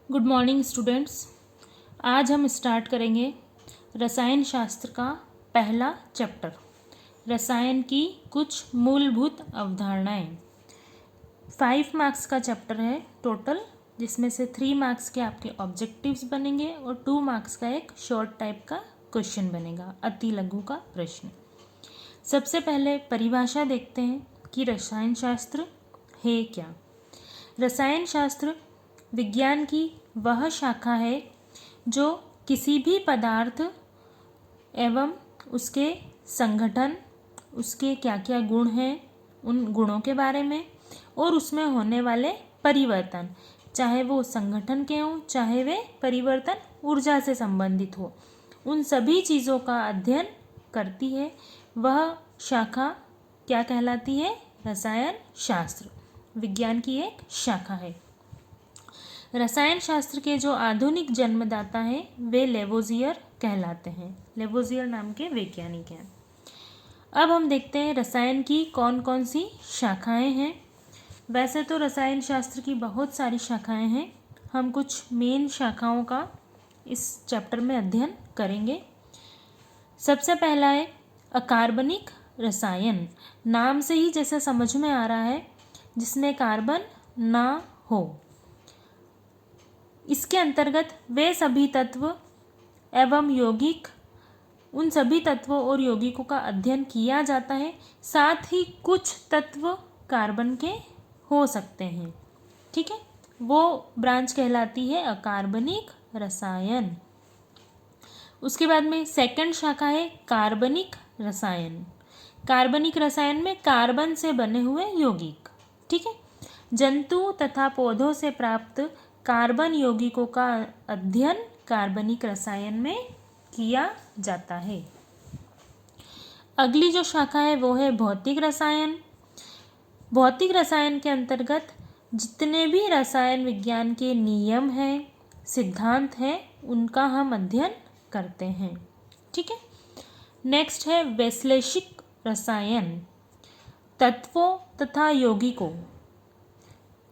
Good morning students. आज हम start करेंगे रसायन शास्त्र का पहला चैप्टर, रसायन की कुछ मूलभूत अवधारणाएं। 5 मार्क्स का चैप्टर है टोटल, जिसमें से 3 मार्क्स के आपके ऑब्जेक्टिव्स बनेंगे और 2 मार्क्स का एक शॉर्ट टाइप का क्वेश्चन बनेगा, अति लघु का प्रश्न। सबसे पहले परिभाषा देखते हैं कि रसायन शास्त्र है क्या। रसायन शास्त्र विज्ञान की वह शाखा है जो किसी भी पदार्थ एवं उसके संगठन, उसके क्या क्या गुण हैं, उन गुणों के बारे में और उसमें होने वाले परिवर्तन, चाहे वो संगठन के हों चाहे वे परिवर्तन ऊर्जा से संबंधित हो, उन सभी चीज़ों का अध्ययन करती है। वह शाखा क्या कहलाती है? रसायन शास्त्र विज्ञान की एक शाखा है। रसायन शास्त्र के जो आधुनिक जन्मदाता हैं वे लेवोजियर कहलाते हैं। लेवोजियर नाम के वैज्ञानिक हैं। अब हम देखते हैं रसायन की कौन कौन सी शाखाएं हैं। वैसे तो रसायन शास्त्र की बहुत सारी शाखाएं हैं, हम कुछ मेन शाखाओं का इस चैप्टर में अध्ययन करेंगे। सबसे पहला है अकार्बनिक रसायन। नाम से ही जैसे समझ में आ रहा है, जिसमें कार्बन ना हो। इसके अंतर्गत वे सभी तत्व एवं यौगिक, उन सभी तत्वों और यौगिकों का अध्ययन किया जाता है। साथ ही कुछ तत्व कार्बन के हो सकते हैं, ठीक है, वो ब्रांच कहलाती है अकार्बनिक रसायन। उसके बाद में सेकंड शाखा है कार्बनिक रसायन। कार्बनिक रसायन में कार्बन से बने हुए यौगिक, ठीक है। जंतु तथा पौधों से प्राप्त कार्बन यौगिकों का अध्ययन कार्बनिक रसायन में किया जाता है। अगली जो शाखा है वो है भौतिक रसायन। भौतिक रसायन के अंतर्गत जितने भी रसायन विज्ञान के नियम हैं, सिद्धांत हैं, उनका हम अध्ययन करते हैं, ठीक है। नेक्स्ट है वैश्लेषिक रसायन। तत्वों तथा यौगिकों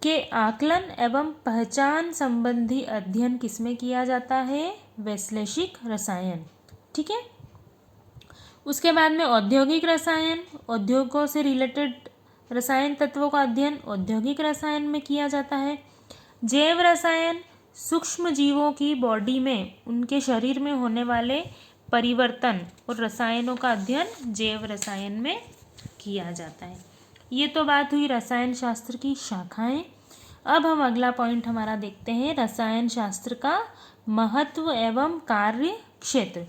के आकलन एवं पहचान संबंधी अध्ययन किसमें किया जाता है? वैश्लेषिक रसायन, ठीक है। उसके बाद में औद्योगिक रसायन। उद्योगों से रिलेटेड रसायन तत्वों का अध्ययन औद्योगिक रसायन में किया जाता है। जैव रसायन, सूक्ष्म जीवों की बॉडी में, उनके शरीर में होने वाले परिवर्तन और रसायनों का अध्ययन जैव रसायन में किया जाता है। ये तो बात हुई रसायन शास्त्र की शाखाएं। अब हम अगला पॉइंट हमारा देखते हैं रसायन शास्त्र का महत्व एवं कार्य क्षेत्र।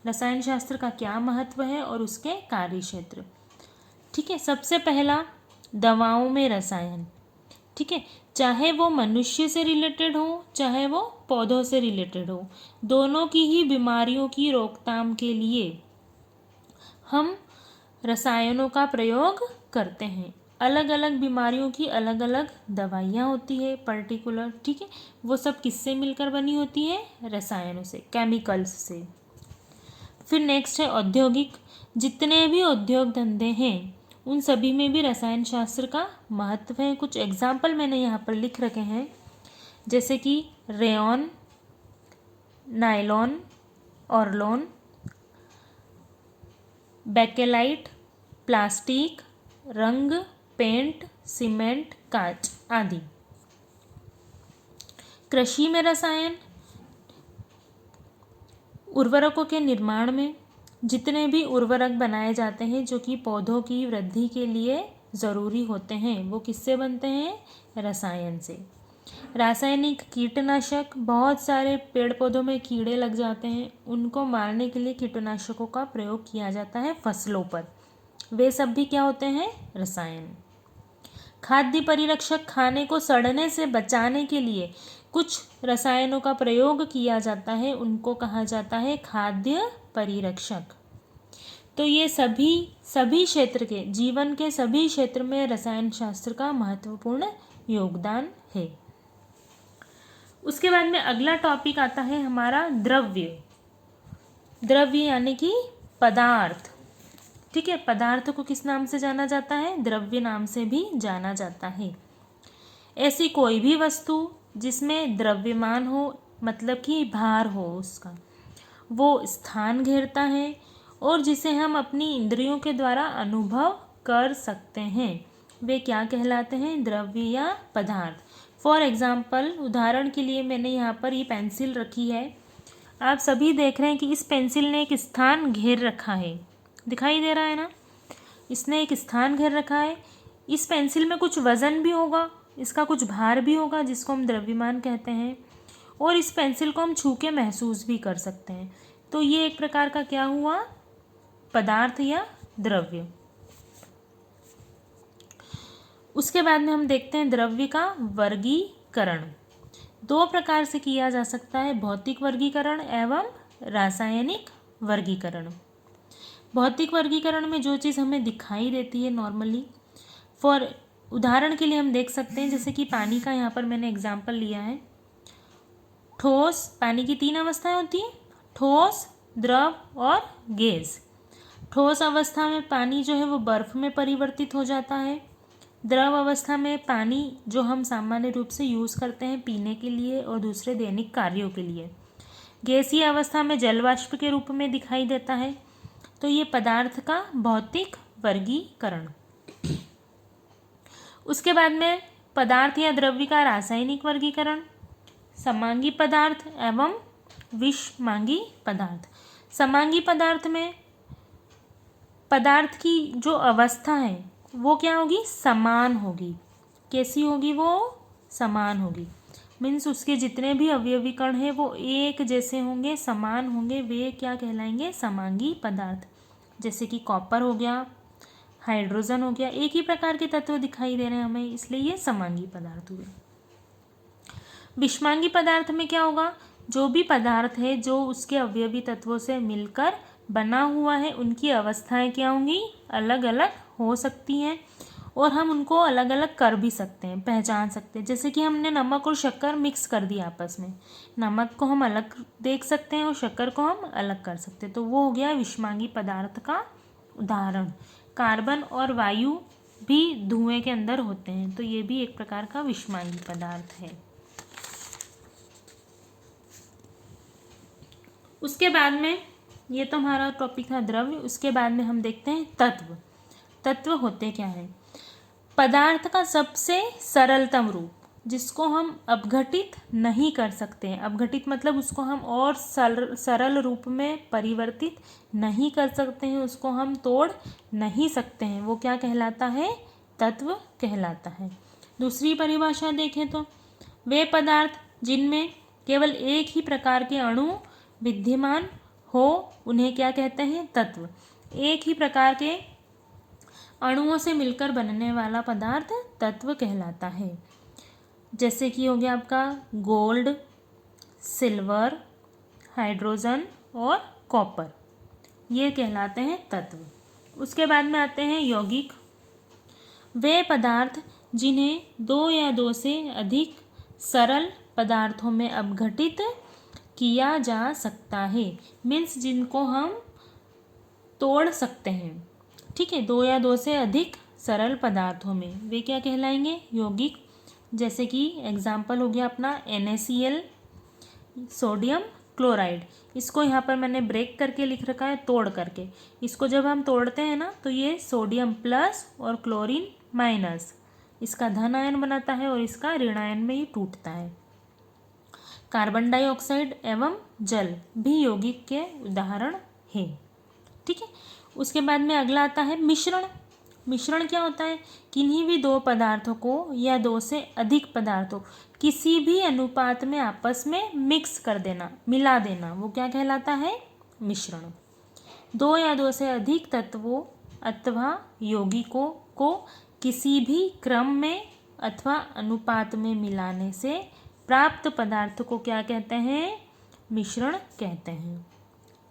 रसायन शास्त्र का क्या महत्व है और उसके कार्य क्षेत्र, ठीक है। सबसे पहला दवाओं में रसायन, ठीक है। चाहे वो मनुष्य से रिलेटेड हो चाहे वो पौधों से रिलेटेड हो, दोनों की ही बीमारियों की रोकथाम के लिए हम रसायनों का प्रयोग करते हैं। अलग अलग बीमारियों की अलग अलग दवाइयाँ होती है पर्टिकुलर, ठीक है। वो सब किससे मिलकर बनी होती है? रसायनों से, केमिकल्स से। फिर नेक्स्ट है औद्योगिक। जितने भी उद्योग धंधे हैं उन सभी में भी रसायन शास्त्र का महत्व है। कुछ एग्जाम्पल मैंने यहाँ पर लिख रखे हैं, जैसे कि रेयॉन, नायलॉन, ऑर्लोन, बेकेलाइट, प्लास्टिक, रंग, पेंट, सीमेंट, कांच आदि। कृषि में रसायन, उर्वरकों के निर्माण में जितने भी उर्वरक बनाए जाते हैं जो कि पौधों की वृद्धि के लिए ज़रूरी होते हैं, वो किससे बनते हैं? रसायन से। रासायनिक कीटनाशक, बहुत सारे पेड़ पौधों में कीड़े लग जाते हैं, उनको मारने के लिए कीटनाशकों का प्रयोग किया जाता है फसलों पर, वे सब भी क्या होते हैं? रसायन। खाद्य परिरक्षक, खाने को सड़ने से बचाने के लिए कुछ रसायनों का प्रयोग किया जाता है, उनको कहा जाता है खाद्य परिरक्षक। तो ये सभी क्षेत्र के, जीवन के सभी क्षेत्र में रसायन शास्त्र का महत्वपूर्ण योगदान है। उसके बाद में अगला टॉपिक आता है हमारा द्रव्य। द्रव्य यानी कि पदार्थ, ठीक है। पदार्थ को किस नाम से जाना जाता है? द्रव्य नाम से भी जाना जाता है। ऐसी कोई भी वस्तु जिसमें द्रव्यमान हो, मतलब कि भार हो उसका, वो स्थान घेरता है और जिसे हम अपनी इंद्रियों के द्वारा अनुभव कर सकते हैं, वे क्या कहलाते हैं? द्रव्य या पदार्थ। फॉर एग्जाम्पल, उदाहरण के लिए मैंने यहाँ पर ये पेंसिल रखी है। आप सभी देख रहे हैं कि इस पेंसिल ने एक स्थान घेर रखा है, दिखाई दे रहा है ना? इसने एक स्थान घेर रखा है। इस पेंसिल में कुछ वजन भी होगा, इसका कुछ भार भी होगा, जिसको हम द्रव्यमान कहते हैं, और इस पेंसिल को हम छू के महसूस भी कर सकते हैं। तो ये एक प्रकार का क्या हुआ? पदार्थ या द्रव्य। उसके बाद में हम देखते हैं द्रव्य का वर्गीकरण। दो प्रकार से किया जा सकता है, भौतिक वर्गीकरण एवं रासायनिक वर्गीकरण। भौतिक वर्गीकरण में जो चीज़ हमें दिखाई देती है नॉर्मली, फॉर उदाहरण के लिए हम देख सकते हैं, जैसे कि पानी का यहाँ पर मैंने एग्जाम्पल लिया है। ठोस, पानी की 3 अवस्थाएं होती हैं, ठोस, द्रव और गैस। ठोस अवस्था में पानी जो है वो बर्फ में परिवर्तित हो जाता है। द्रव अवस्था में पानी जो हम सामान्य रूप से यूज़ करते हैं पीने के लिए और दूसरे दैनिक कार्यों के लिए। गैसीय अवस्था में जल वाष्प के रूप में दिखाई देता है। तो ये पदार्थ का भौतिक वर्गीकरण। उसके बाद में पदार्थ या द्रव्य का रासायनिक वर्गीकरण। समांगी पदार्थ एवं विषमांगी पदार्थ। समांगी पदार्थ में पदार्थ की जो अवस्था है वो क्या होगी? समान होगी। कैसी होगी वो? समान होगी। मीन्स उसके जितने भी अवयवी कण हैं वो एक जैसे होंगे, समान होंगे, वे क्या कहलाएंगे? समांगी पदार्थ। जैसे कि कॉपर हो गया, हाइड्रोजन हो गया, एक ही प्रकार के तत्व दिखाई दे रहे हैं हमें, इसलिए ये समांगी पदार्थ हुए। विषमांगी पदार्थ में क्या होगा? जो भी पदार्थ है जो उसके अवयवी तत्वों से मिलकर बना हुआ है, उनकी अवस्थाएं क्या होंगी? अलग अलग हो सकती हैं और हम उनको अलग अलग कर भी सकते हैं, पहचान सकते हैं। जैसे कि हमने नमक और शक्कर मिक्स कर दिया आपस में, नमक को हम अलग देख सकते हैं और शक्कर को हम अलग कर सकते हैं। तो वो हो गया विषमांगी पदार्थ का उदाहरण। कार्बन और वायु भी धुएं के अंदर होते हैं, तो ये भी एक प्रकार का विषमांगी पदार्थ है। उसके बाद में, ये तो हमारा टॉपिक था द्रव्य। उसके बाद में हम देखते हैं तत्व। तत्व होते क्या हैं? पदार्थ का सबसे सरलतम रूप, जिसको हम अपघटित नहीं कर सकते हैं। अपघटित मतलब उसको हम और सरल रूप में परिवर्तित नहीं कर सकते हैं, उसको हम तोड़ नहीं सकते हैं, वो क्या कहलाता है? तत्व कहलाता है। दूसरी परिभाषा देखें तो, वे पदार्थ जिनमें केवल एक ही प्रकार के अणु विद्यमान हो, उन्हें क्या कहते हैं? तत्व। एक ही प्रकार के अणुओं से मिलकर बनने वाला पदार्थ तत्व कहलाता है। जैसे कि हो गया आपका गोल्ड, सिल्वर, हाइड्रोजन और कॉपर, ये कहलाते हैं तत्व। उसके बाद में आते हैं यौगिक। वे पदार्थ जिन्हें 2 या 2 से अधिक सरल पदार्थों में अपघटित किया जा सकता है, मीन्स जिनको हम तोड़ सकते हैं, ठीक है, 2 या 2 से अधिक सरल पदार्थों में, वे क्या कहलाएंगे? यौगिक। जैसे कि एग्जाम्पल हो गया अपना NaCl, सोडियम क्लोराइड। इसको यहाँ पर मैंने ब्रेक करके लिख रखा है, तोड़ करके। इसको जब हम तोड़ते हैं ना, तो ये सोडियम प्लस और क्लोरीन माइनस, इसका धन आयन बनाता है और इसका ऋण आयन में ही टूटता है। कार्बन डाइऑक्साइड एवं जल भी यौगिक के उदाहरण है, ठीक है। उसके बाद में अगला आता है मिश्रण। मिश्रण क्या होता है? किन्हीं भी 2 पदार्थों को या 2 से अधिक पदार्थों किसी भी अनुपात में आपस में मिक्स कर देना, मिला देना, वो क्या कहलाता है? मिश्रण। 2 या 2 से अधिक तत्वों अथवा यौगिकों को किसी भी क्रम में अथवा अनुपात में मिलाने से प्राप्त पदार्थ को क्या कहते हैं? मिश्रण कहते हैं,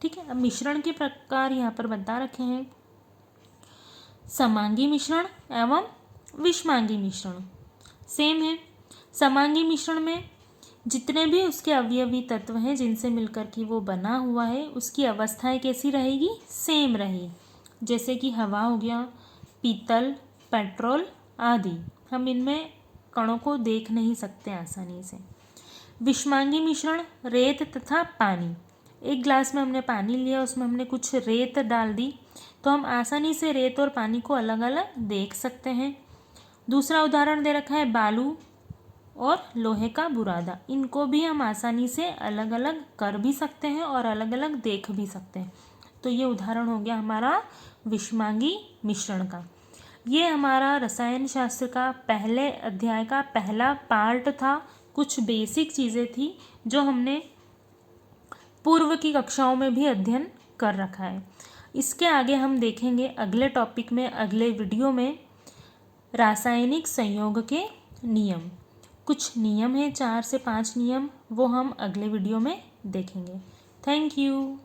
ठीक है। अब मिश्रण के प्रकार यहाँ पर बता रखे हैं, समांगी मिश्रण एवं विषमांगी मिश्रण। सेम है। समांगी मिश्रण में जितने भी उसके अवयवी तत्व हैं जिनसे मिलकर कि वो बना हुआ है, उसकी अवस्थाएं कैसी रहेगी? सेम रहेगी। जैसे कि हवा हो गया, पीतल, पेट्रोल आदि। हम इनमें कणों को देख नहीं सकते आसानी से, विषमांगी मिश्रण रेत तथा पानी। एक ग्लास में हमने पानी लिया, उसमें हमने कुछ रेत डाल दी, तो हम आसानी से रेत और पानी को अलग अलग देख सकते हैं। दूसरा उदाहरण दे रखा है बालू और लोहे का बुरादा। इनको भी हम आसानी से अलग अलग कर भी सकते हैं और अलग अलग देख भी सकते हैं। तो ये उदाहरण हो गया हमारा विषमांगी मिश्रण का। ये हमारा रसायन शास्त्र का पहले अध्याय का पहला पार्ट था। कुछ बेसिक चीज़ें थी जो हमने पूर्व की कक्षाओं में भी अध्ययन कर रखा है। इसके आगे हम देखेंगे अगले टॉपिक में, अगले वीडियो में, रासायनिक संयोग के नियम। कुछ नियम हैं, 4 से 5 नियम, वो हम अगले वीडियो में देखेंगे। Thank you.